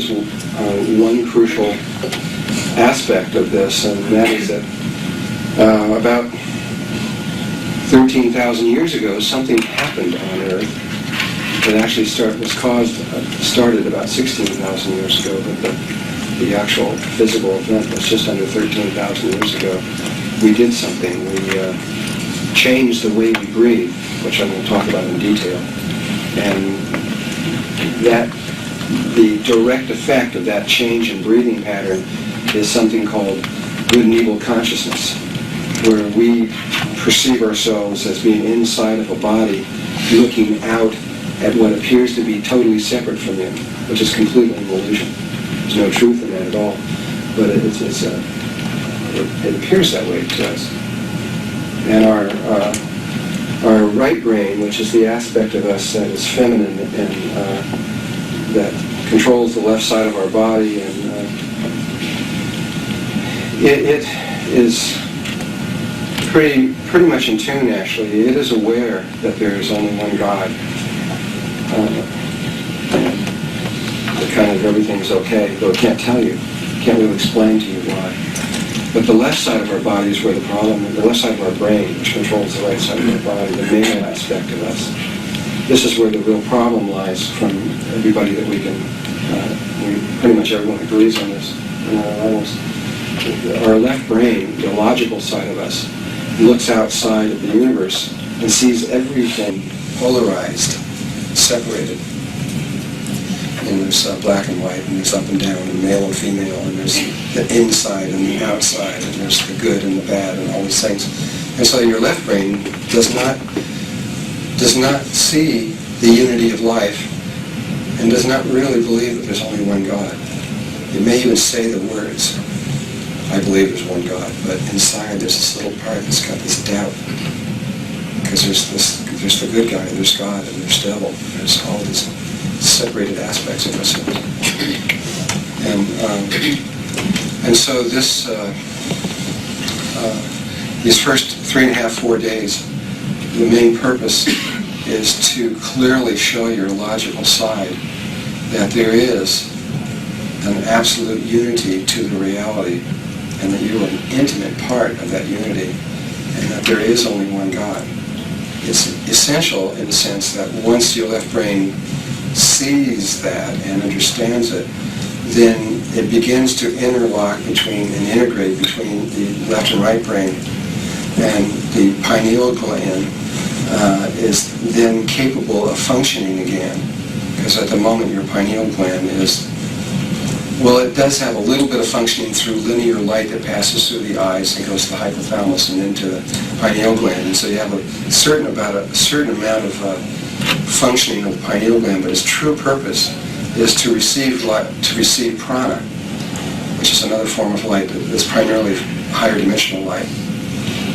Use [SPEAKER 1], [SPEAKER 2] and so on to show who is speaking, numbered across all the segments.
[SPEAKER 1] is one crucial aspect of this, and that is that about 13,000 years ago, something happened on Earth that actually started about 16,000 years ago, but the actual physical event was just under 13,000 years ago. We did something. We changed the way we breathe, which I'm going to talk about in detail. And that the direct effect of that change in breathing pattern is something called good and evil consciousness, where we perceive ourselves as being inside of a body looking out at what appears to be totally separate from him, which is completely an illusion. There's no truth in that at all, but it appears that way to us. And our right brain, which is the aspect of us that is feminine and that controls the left side of our body, and it is pretty much in tune, actually. It is aware that there is only one God. That kind of everything's okay, though it can't tell you, can't really explain to you why. But the left side of our body is where the problem is, the left side of our brain, which controls the right side of our body, the male aspect of us. This is where the real problem lies from everybody that we can, pretty much everyone agrees on this in our lives. Our left brain, the logical side of us, looks outside of the universe and sees everything polarized, separated. And there's black and white, and there's up and down, and male and female, and there's the inside and the outside, and there's the good and the bad, and all these things. And so your left brain does not see the unity of life, and does not really believe that there's only one God. It may even say the words, I believe there's one God, but inside there's this little part that's got this doubt. Because there's the good guy, there's God, and there's devil, there's all these separated aspects of ourselves. And so this, these first 3.5-4 days, the main purpose is to clearly show your logical side that there is an absolute unity to the reality, and that you are an intimate part of that unity, and that there is only one God. It's essential in the sense that once your left brain sees that and understands it, then it begins to interlock between and integrate between the left and right brain, and the pineal gland is then capable of functioning again, because at the moment your pineal gland is, well, it does have a little bit of functioning through linear light that passes through the eyes and goes to the hypothalamus and into the pineal gland, and so you have a certain amount of functioning of the pineal gland, but its true purpose is to receive prana, which is another form of light that's primarily higher dimensional light,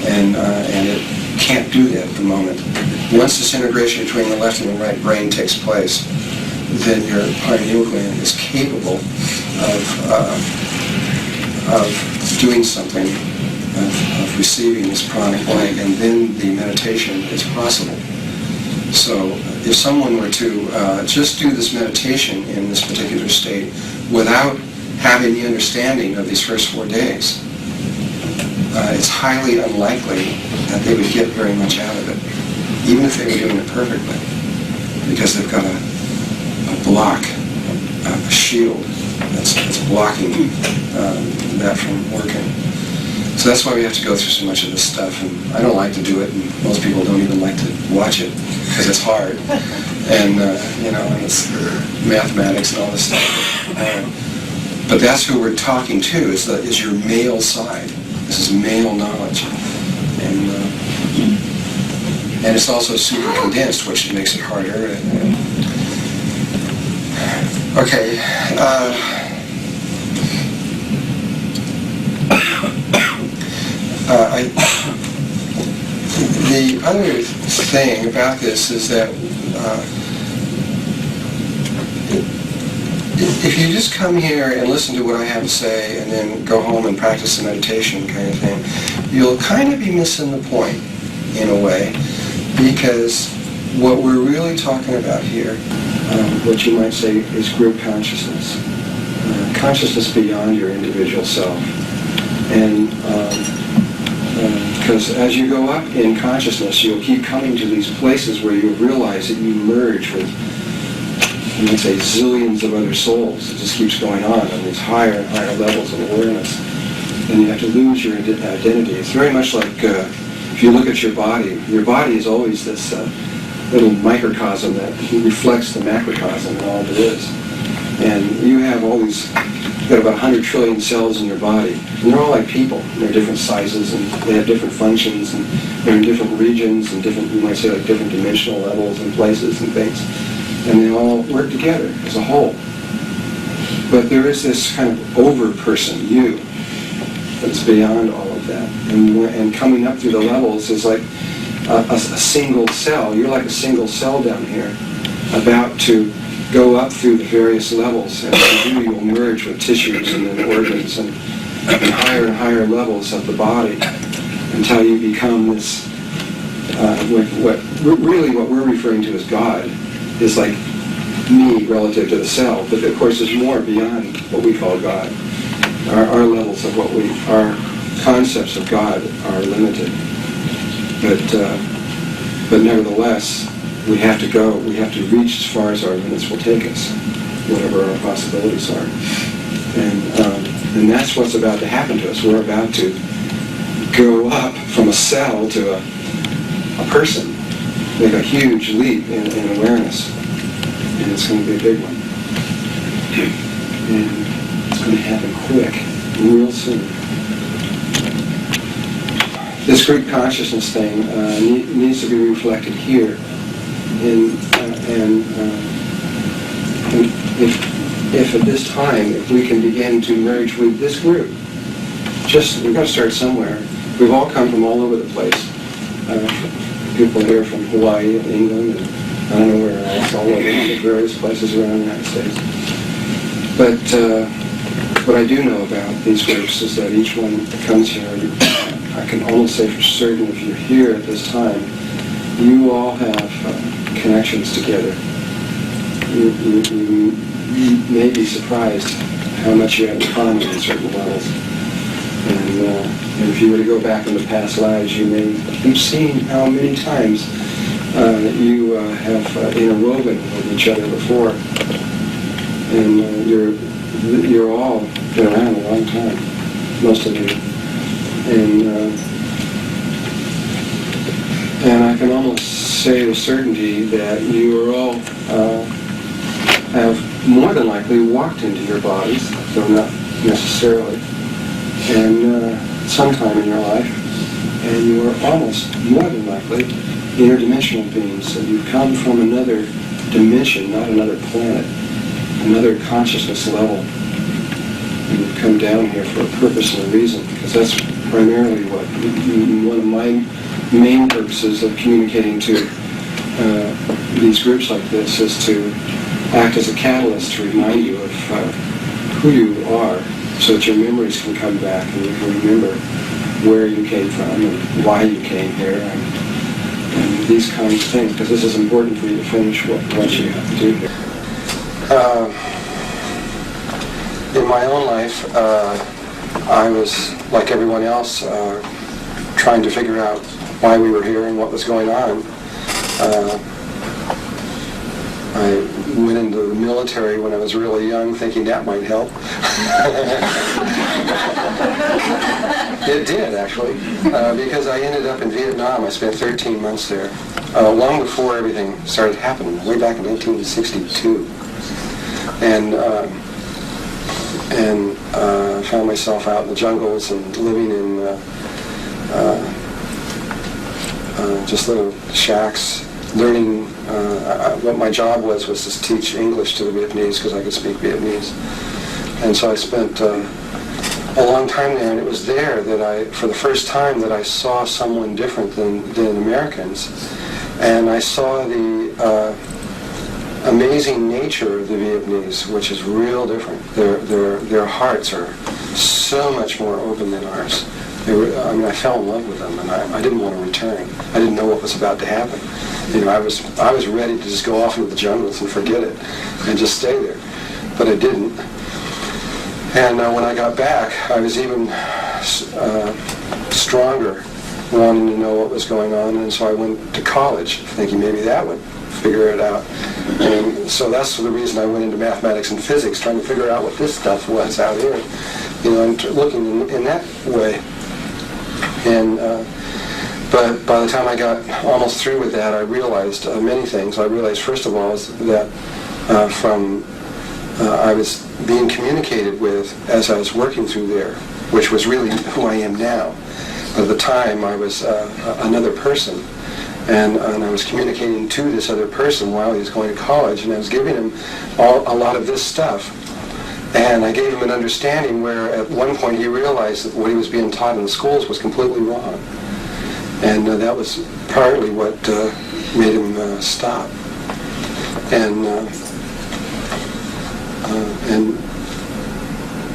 [SPEAKER 1] and it can't do that at the moment. Once this integration between the left and the right brain takes place, then your pineal gland is capable of doing something, of receiving this pranic light, and then the meditation is possible. So if someone were to just do this meditation in this particular state without having the understanding of these first 4 days, it's highly unlikely that they would get very much out of it, even if they were doing it perfectly, because they've got a block, a shield that's blocking that from working. So that's why we have to go through so much of this stuff, and I don't like to do it, and most people don't even like to watch it, because it's hard, and and it's mathematics and all this stuff. But that's who we're talking to, is your male side. This is male knowledge, and it's also super condensed, which makes it harder. Okay. The other thing about this is that if you just come here and listen to what I have to say and then go home and practice the meditation kind of thing, you'll kind of be missing the point in a way, because what we're really talking about here, what you might say is group consciousness. consciousness beyond your individual self. And because as you go up in consciousness, you'll keep coming to these places where you realize that you merge with, let's say, zillions of other souls. It just keeps going on these higher and higher levels of awareness. And you have to lose your identity. It's very much like if you look at your body is always this little microcosm that reflects the macrocosm and all that is. And you have all these, you've got about 100 trillion cells in your body. And they're all like people. They're different sizes and they have different functions and they're in different regions and different, you might say, like different dimensional levels and places and things. And they all work together as a whole. But there is this kind of over-person, you, that's beyond all of that. And coming up through the levels is like a single cell. You're like a single cell down here, about to go up through the various levels. And as you do, you'll merge with tissues and then organs and higher levels of the body until you become this, what we're referring to as God is like me relative to the cell. But of course there's more beyond what we call God. Our levels of our concepts of God are limited. But nevertheless, we have to reach as far as our limits will take us, whatever our possibilities are. And that's what's about to happen to us. We're about to go up from a cell to a person, make a huge leap in awareness. And it's going to be a big one. And it's going to happen quick, real soon. This group consciousness thing needs to be reflected here. If at this time, if we can begin to merge with this group, we've got to start somewhere. We've all come from all over the place. People here from Hawaii and England and I don't know where else, all over the various places around the United States. But what I do know about these groups is that each one that comes here, I can almost say for certain if you're here at this time, you all have connections together. You may be surprised how much you have in common at certain levels. And if you were to go back into past lives, you may have seen how many times you have interwoven with each other before. And you're all been around a long time, most of you. And I can almost say with certainty that you are all have more than likely walked into your bodies, though not necessarily, and sometime in your life, and you are almost more than likely interdimensional beings, and you've come from another dimension, not another planet, another consciousness level, and you've come down here for a purpose and a reason, because that's primarily what one of my main purposes of communicating to these groups like this is to act as a catalyst to remind you of who you are, so that your memories can come back and you can remember where you came from and why you came here and these kinds of things, because this is important for you to finish what you have to do here. In my own life, I was, like everyone else, trying to figure out why we were here and what was going on. I went into the military when I was really young, thinking that might help. It did, actually, because I ended up in Vietnam. I spent 13 months there, long before everything started happening, way back in 1962. And found myself out in the jungles and living in just little shacks, learning. What my job was to teach English to the Vietnamese because I could speak Vietnamese. And so I spent a long time there, and it was there that for the first time, that I saw someone different than Americans. And I saw the amazing nature of the Vietnamese, which is real different. Their hearts are so much more open than ours. I fell in love with them, and I didn't want to return. I didn't know what was about to happen. I was ready to just go off into the jungles and forget it, and just stay there, but I didn't. And when I got back, I was even stronger, wanting to know what was going on, and so I went to college, thinking maybe that would figure it out. And so that's the reason I went into mathematics and physics, trying to figure out what this stuff was out here, and looking in that way. And but by the time I got almost through with that, I realized many things. I realized, first of all, is that I was being communicated with as I was working through there, which was really who I am now. But at the time, I was another person, and I was communicating to this other person while he was going to college, and I was giving him a lot of this stuff. And I gave him an understanding where at one point he realized that what he was being taught in the schools was completely wrong. And that was partly what made him stop. And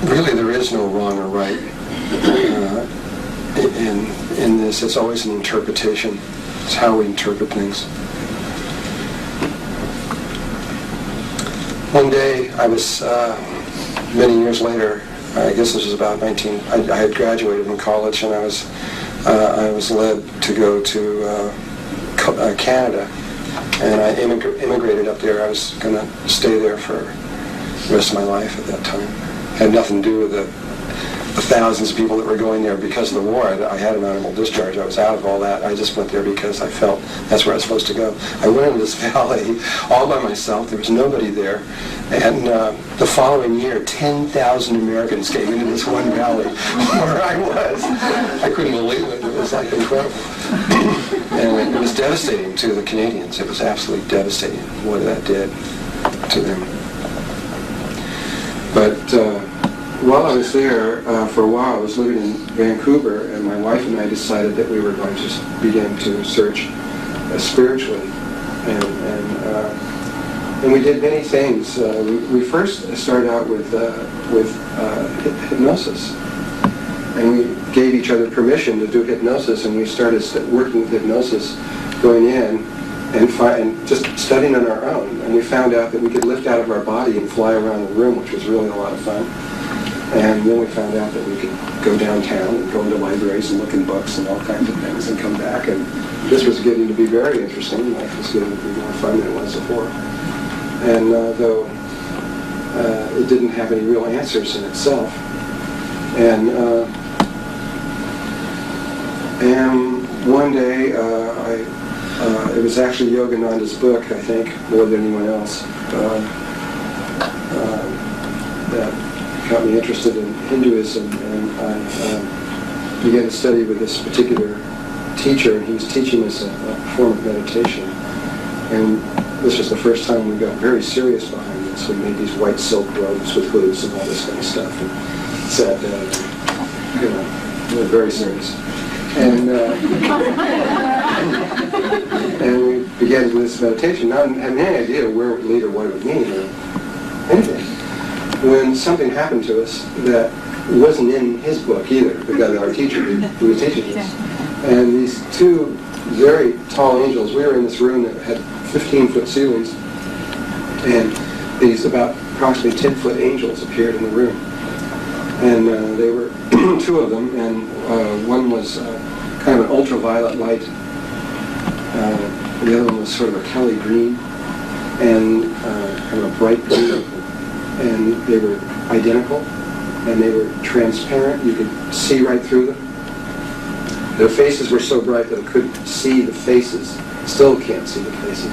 [SPEAKER 1] really there is no wrong or right in this. It's always an interpretation. It's how we interpret things. One day I was, many years later, I guess this was about I had graduated from college, and I was led to go to Canada, and I immigrated up there. I was going to stay there for the rest of my life at that time. It had nothing to do with the thousands of people that were going there because of the war. I had an honorable discharge. I was out of all that. I just went there because I felt that's where I was supposed to go. I went into this valley all by myself. There was nobody there. And the following year, 10,000 Americans came into this one valley where I was. I couldn't believe it. It was like incredible. And it was devastating to the Canadians. It was absolutely devastating what that did to them. But while I was there, for a while, I was living in Vancouver, and my wife and I decided that we were going to begin to search spiritually. And we did many things. We first started out with hypnosis. And we gave each other permission to do hypnosis, and we started working with hypnosis, going in and just studying on our own. And we found out that we could lift out of our body and fly around the room, which was really a lot of fun. And then we found out that we could go downtown and go into libraries and look in books and all kinds of things and come back. And this was getting to be very interesting. Life was getting to be more fun than it was before. And though it didn't have any real answers in itself. And one day, it was actually Yogananda's book, I think, more than anyone else, that got me interested in Hinduism, and I began to study with this particular teacher, and he was teaching us a form of meditation. And this was the first time we got very serious behind this. We made these white silk robes with hoods and all this kind of stuff, and sat down, we were very serious. And and we began to do this meditation, not having any idea where it would lead or what it would mean or anything. When something happened to us that wasn't in his book either, the guy, our teacher who was teaching us. And these two very tall angels, we were in this room that had 15-foot ceilings, and these about approximately 10-foot angels appeared in the room. And they were two of them, and one was kind of an ultraviolet light. The other one was sort of a Kelly green, and kind of a bright green. And they were identical, and they were transparent. You could see right through them. Their faces were so bright that I couldn't see the faces. Still can't see the faces.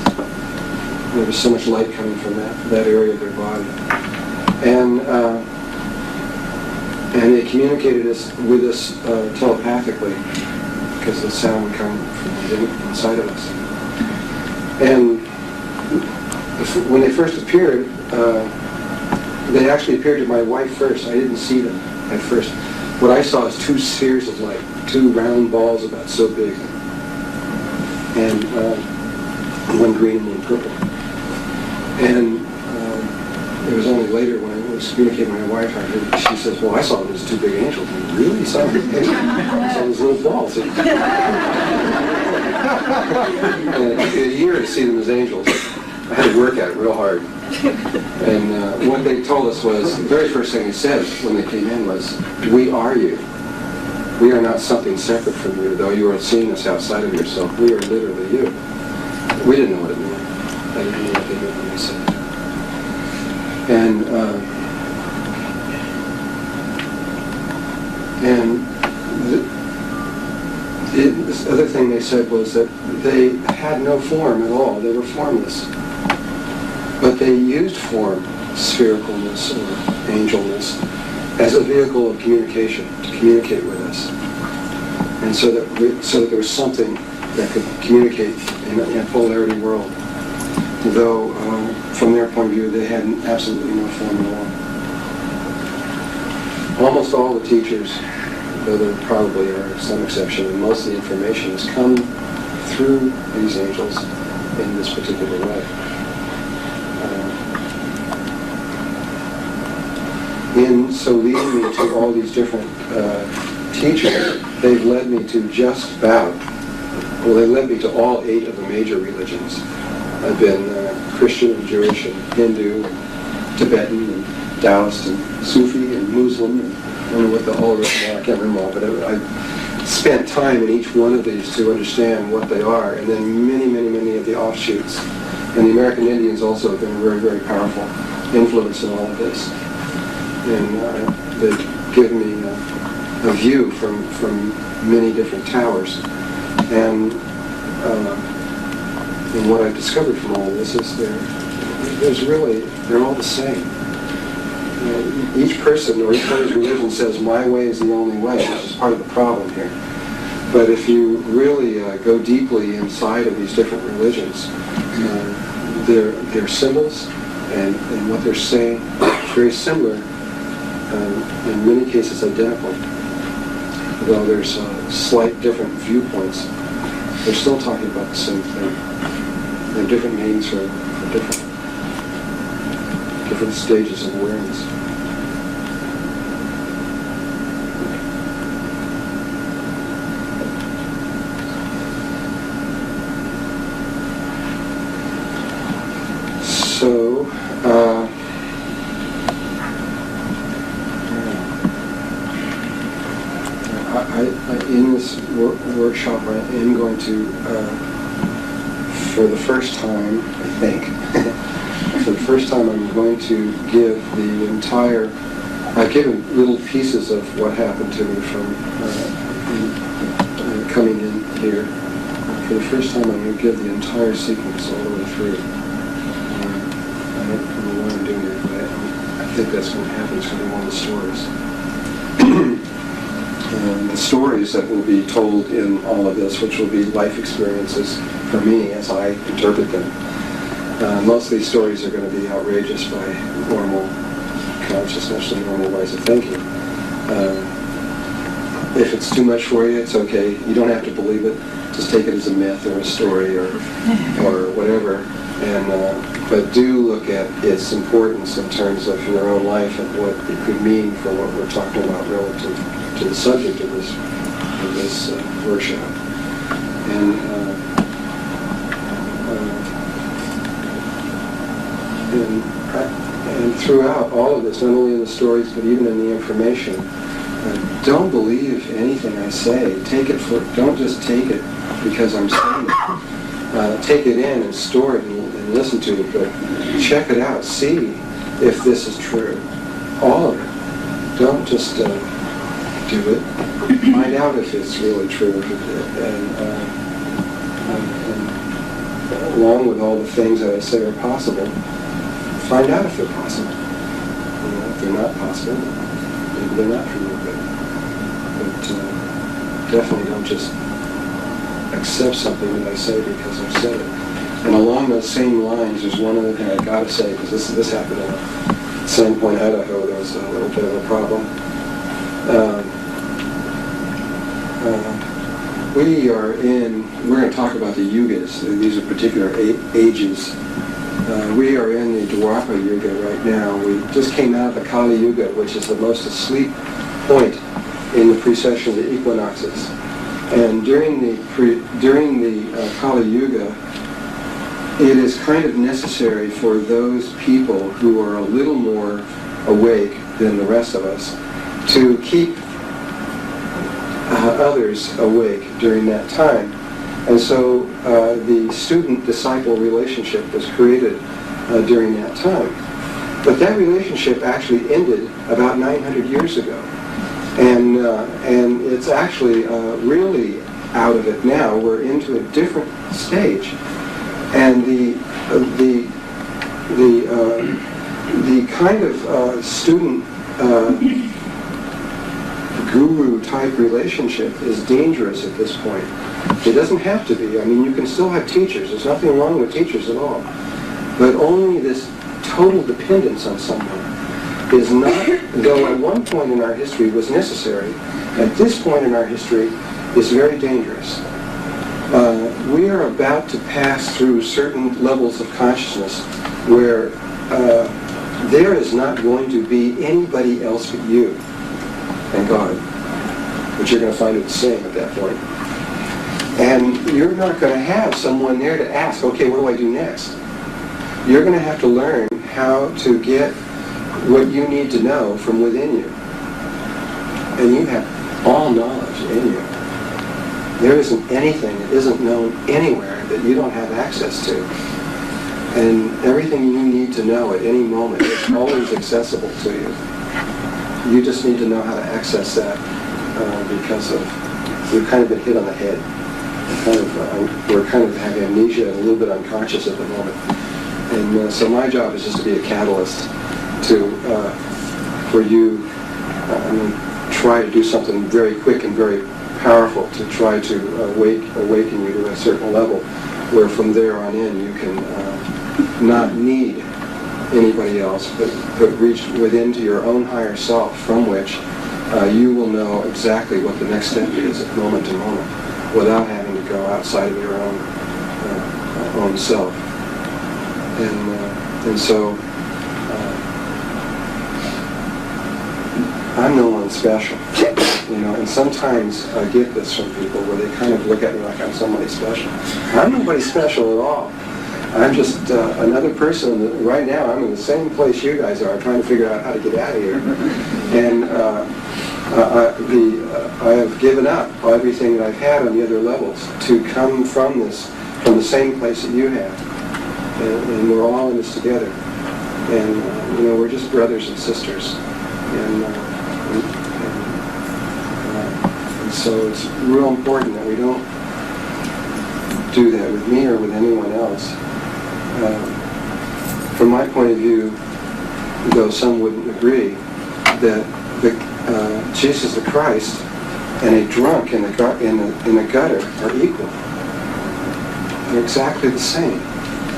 [SPEAKER 1] There was so much light coming from that area of their body. And they communicated with us telepathically, because the sound would come from inside of us. And when they first appeared, they actually appeared to my wife first. I didn't see them at first. What I saw is two spheres of light, two round balls about so big, and one green and one purple. And it was only later when I was communicating with my wife, she says, well, I saw them as two big angels. And really? You saw them as big angels? I saw those little balls. And it took me a year to see them as angels. had to work at it real hard. And what they told us was, the very first thing they said when they came in was, we are you. We are not something separate from you, though you are seeing us outside of yourself. We are literally you. We didn't know what it meant. I didn't know what they meant when they said it. This other thing they said was that they had no form at all. They were formless. But they used form, sphericalness or angelness, as a vehicle of communication, to communicate with us. And so that there was something that could communicate in a polarity world. Though, from their point of view, they had absolutely no form at all. Almost all the teachers, though there probably are some exception, and most of the information has come through these angels in this particular way. In so leading me to all these different teachers, they've led me to just about, well, they led me to all 8 of the major religions. I've been Christian and Jewish and Hindu, and Tibetan and Taoist and Sufi and Muslim, and I don't know what the whole rest are, I can't remember all, but I've spent time in each one of these to understand what they are, and then many of the offshoots. And the American Indians also have been a very, very powerful influence in all of this. And they give me a view from many different towers. And what I've discovered from all of this is they're all the same. Each person or each person's religion says my way is the only way, which is part of the problem here. But if you really go deeply inside of these different religions, their symbols and what they're saying is very similar, in many cases identical. Though there's slight different viewpoints, they're still talking about the same thing. They have different names for different stages of awareness. So, in this workshop, I am going to, for the first time, I think, for the first time I'm going to give the entire, I've given little pieces of what happened to me from coming in here. For the first time I'm going to give the entire sequence all the way through. I don't know why I'm doing it, but I think that's going to happen. It's going to be one of the stories. The stories that will be told in all of this, which will be life experiences for me as I interpret them. Most of these stories are going to be outrageous by normal consciousness and normal ways of thinking. If it's too much for you, it's okay. You don't have to believe it. Just take it as a myth or a story or whatever. But do look at its importance in terms of your own life and what it could mean for what we're talking about relative to the subject of this workshop. And throughout all of this, not only in the stories but even in the information, don't believe anything I say. Don't just take it because I'm saying it. Take it in and store it and listen to it, but check it out. See if this is true. All of it. Don't just do it. Find out if it's really true. And along with all the things that I say are possible, find out if they're possible. If they're not possible, maybe they're not for you. But definitely don't just accept something that I say because I've said it. And along those same lines, there's one other thing I gotta say, because this happened in Sandpoint, Idaho. There was a little bit of a problem. We're going to talk about the yugas. These are particular ages. We are in the Dwapara Yuga right now. We just came out of the Kali Yuga, which is the most asleep point in the precession of the equinoxes. And during the Kali Yuga, it is kind of necessary for those people who are a little more awake than the rest of us to keep others awake during that time. And so the student-disciple relationship was created during that time. But that relationship actually ended about 900 years ago. And it's actually really out of it now. We're into a different stage. And the kind of student guru type relationship is dangerous at this point. It doesn't have to be. I mean, you can still have teachers. There's nothing wrong with teachers at all. But only this total dependence on someone is not, though at one point in our history was necessary, at this point in our history is very dangerous. We are about to pass through certain levels of consciousness where there is not going to be anybody else but you and God. But you're going to find it the same at that point. And you're not going to have someone there to ask, okay, what do I do next? You're going to have to learn how to get what you need to know from within you. And you have all knowledge in you. There isn't anything that isn't known anywhere that you don't have access to. And everything you need to know at any moment is always accessible to you. You just need to know how to access that because you've kind of been hit on the head. We're kind of having amnesia and a little bit unconscious at the moment. And so my job is just to be a catalyst for you try to do something very quick and very powerful to try to awaken you to a certain level where from there on in you can not need anybody else but reach within to your own higher self from which you will know exactly what the next step is at moment to moment without having to go outside of your own self. And so I'm no one special, and sometimes I get this from people where they kind of look at me like I'm somebody special. I'm nobody special at all. I'm just another person that right now I'm in the same place you guys are trying to figure out how to get out of here. And I have given up everything that I've had on the other levels to come from the same place that you have. And we're all in this together. And, we're just brothers and sisters. And so it's real important that we don't do that with me or with anyone else. From my point of view, though some wouldn't agree, that Jesus the Christ and a drunk in the gutter are equal. They're exactly the same.